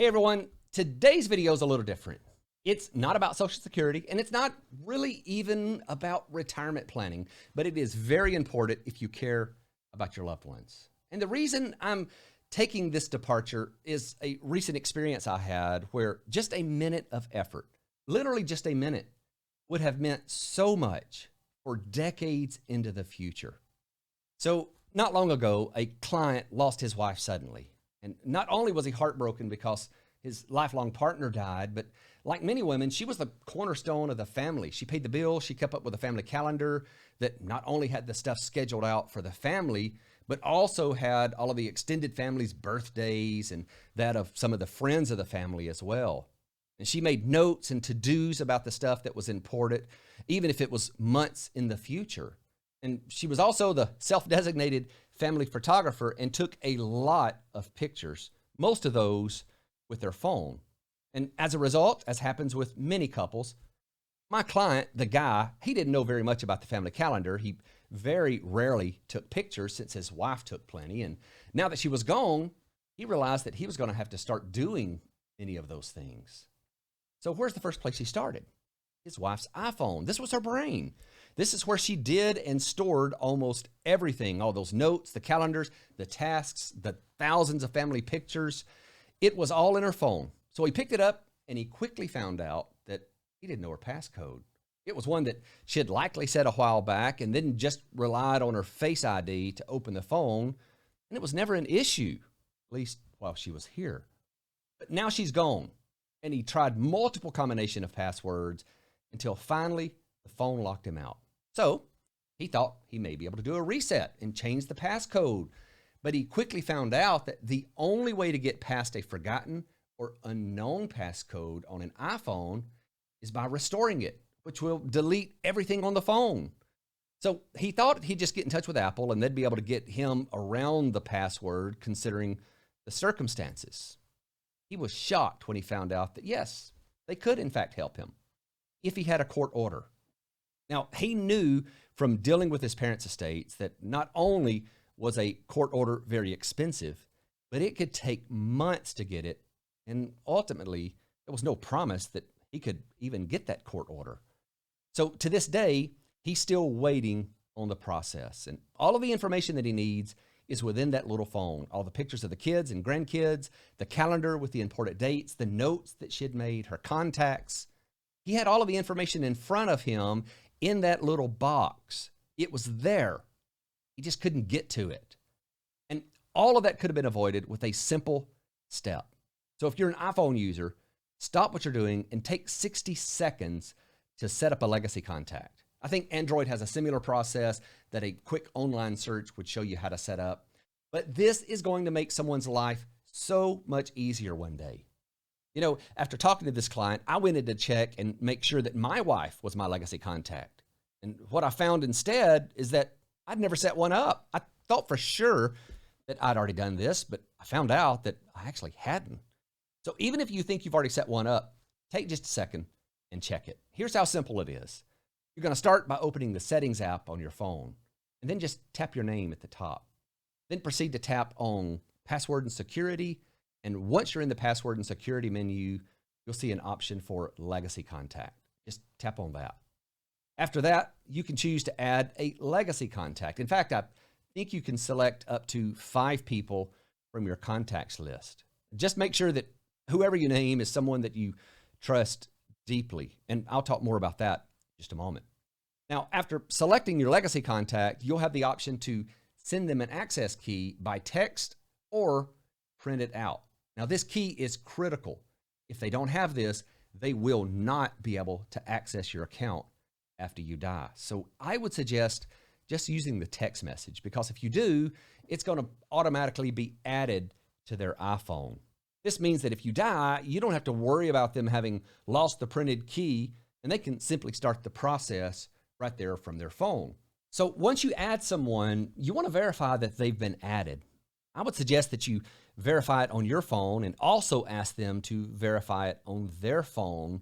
Hey everyone, today's video is a little different. It's not about Social Security, and it's not really even about retirement planning, but it is very important if you care about your loved ones. And the reason I'm taking this departure is a recent experience I had where just a minute of effort, literally just a minute, would have meant so much for decades into the future. So not long ago, a client lost his wife suddenly. And not only was he heartbroken because his lifelong partner died, but like many women, she was the cornerstone of the family. She paid the bills, she kept up with the family calendar that not only had the stuff scheduled out for the family, but also had all of the extended family's birthdays and that of some of the friends of the family as well. And she made notes and to-dos about the stuff that was important, even if it was months in the future. And she was also the self-designated family photographer and took a lot of pictures, most of those with her phone. And as a result, as happens with many couples, my client, the guy, he didn't know very much about the family calendar. He very rarely took pictures since his wife took plenty. And now that she was gone, he realized that he was going to have to start doing any of those things. So where's the first place he started? His wife's iPhone. This was her brain. This is where she did and stored almost everything, all those notes, the calendars, the tasks, the thousands of family pictures. It was all in her phone. So he picked it up and he quickly found out that he didn't know her passcode. It was one that she had likely set a while back and then just relied on her Face ID to open the phone. And it was never an issue, at least while she was here. But now she's gone. And he tried multiple combinations of passwords until finally the phone locked him out. So he thought he may be able to do a reset and change the passcode. But he quickly found out that the only way to get past a forgotten or unknown passcode on an iPhone is by restoring it, which will delete everything on the phone. So he thought he'd just get in touch with Apple and they'd be able to get him around the password considering the circumstances. He was shocked when he found out that yes, they could in fact help him if he had a court order. Now, he knew from dealing with his parents' estates that not only was a court order very expensive, but it could take months to get it. And ultimately, there was no promise that he could even get that court order. So to this day, he's still waiting on the process. And all of the information that he needs is within that little phone. All the pictures of the kids and grandkids, the calendar with the important dates, the notes that she had made, her contacts. He had all of the information in front of him in that little box. It was there. He just couldn't get to it. And all of that could have been avoided with a simple step. So if you're an iPhone user, stop what you're doing and take 60 seconds to set up a legacy contact. I think Android has a similar process that a quick online search would show you how to set up. But this is going to make someone's life so much easier one day. You know, after talking to this client, I went in to check and make sure that my wife was my legacy contact. And what I found instead is that I'd never set one up. I thought for sure that I'd already done this, but I found out that I actually hadn't. So even if you think you've already set one up, take just a second and check it. Here's how simple it is. You're going to start by opening the Settings app on your phone, and then just tap your name at the top. Then proceed to tap on Password and Security, and once you're in the Password and Security menu, you'll see an option for Legacy Contact. Just tap on that. After that, you can choose to add a legacy contact. In fact, I think you can select up to 5 people from your contacts list. Just make sure that whoever you name is someone that you trust deeply, and I'll talk more about that in just a moment. Now, after selecting your legacy contact, you'll have the option to send them an access key by text or print it out. Now, this key is critical. If they don't have this, they will not be able to access your account after you die. So I would suggest just using the text message, because if you do, it's going to automatically be added to their iPhone. This means that if you die, you don't have to worry about them having lost the printed key, and they can simply start the process right there from their phone. So once you add someone, you want to verify that they've been added. I would suggest that you verify it on your phone and also ask them to verify it on their phone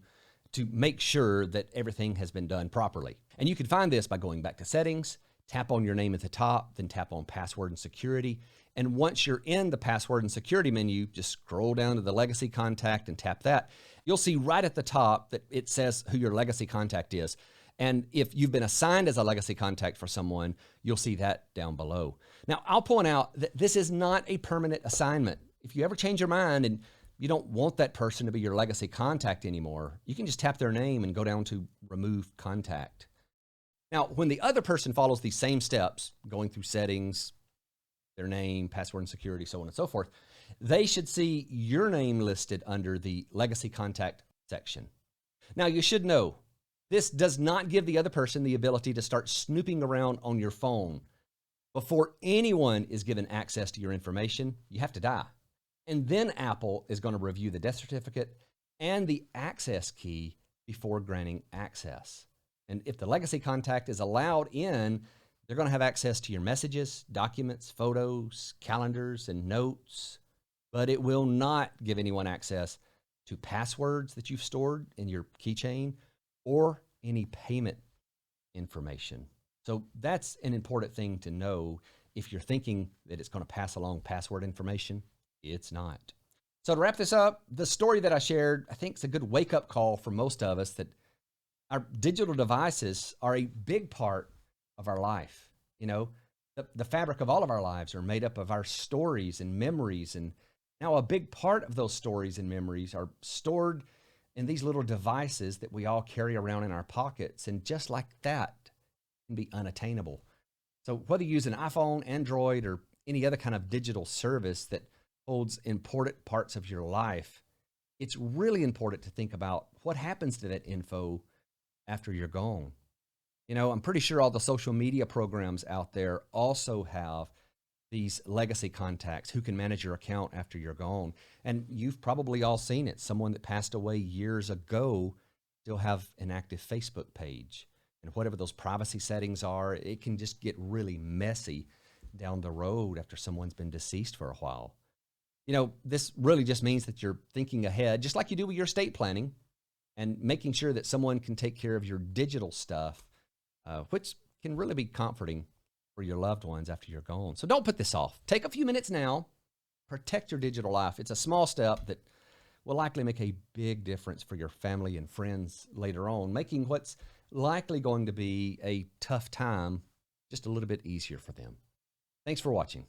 to make sure that everything has been done properly. And you can find this by going back to Settings, tap on your name at the top, then tap on Password and Security, And once you're in the password and security menu, just scroll down to the legacy contact and tap that. You'll see right at the top that it says who your legacy contact is. And if you've been assigned as a legacy contact for someone, you'll see that down below. Now, I'll point out that this is not a permanent assignment. If you ever change your mind and you don't want that person to be your legacy contact anymore, you can just tap their name and go down to remove contact. Now, when the other person follows these same steps, going through settings, their name, password and security, so on and so forth, they should see your name listed under the legacy contact section. Now, you should know, this does not give the other person the ability to start snooping around on your phone. Before anyone is given access to your information, you have to die. And then Apple is going to review the death certificate and the access key before granting access. And if the legacy contact is allowed in, they're going to have access to your messages, documents, photos, calendars, and notes, but it will not give anyone access to passwords that you've stored in your keychain or any payment information. So that's an important thing to know if you're thinking that it's going to pass along password information. It's not. So to wrap this up, the story that I shared, I think is a good wake-up call for most of us that our digital devices are a big part of our life. You know, the fabric of all of our lives are made up of our stories and memories. And now a big part of those stories and memories are stored in these little devices that we all carry around in our pockets. And just like that, can be unattainable. So whether you use an iPhone, Android, or any other kind of digital service that holds important parts of your life, it's really important to think about what happens to that info after you're gone. You know, I'm pretty sure all the social media programs out there also have these legacy contacts who can manage your account after you're gone. And you've probably all seen it. Someone that passed away years ago still have an active Facebook page. And whatever those privacy settings are, it can just get really messy down the road after someone's been deceased for a while. You know, this really just means that you're thinking ahead, just like you do with your estate planning, and making sure that someone can take care of your digital stuff, which can really be comforting for your loved ones after you're gone. So don't put this off. Take a few minutes now. Protect your digital life. It's a small step that will likely make a big difference for your family and friends later on, making what's likely going to be a tough time just a little bit easier for them. Thanks for watching.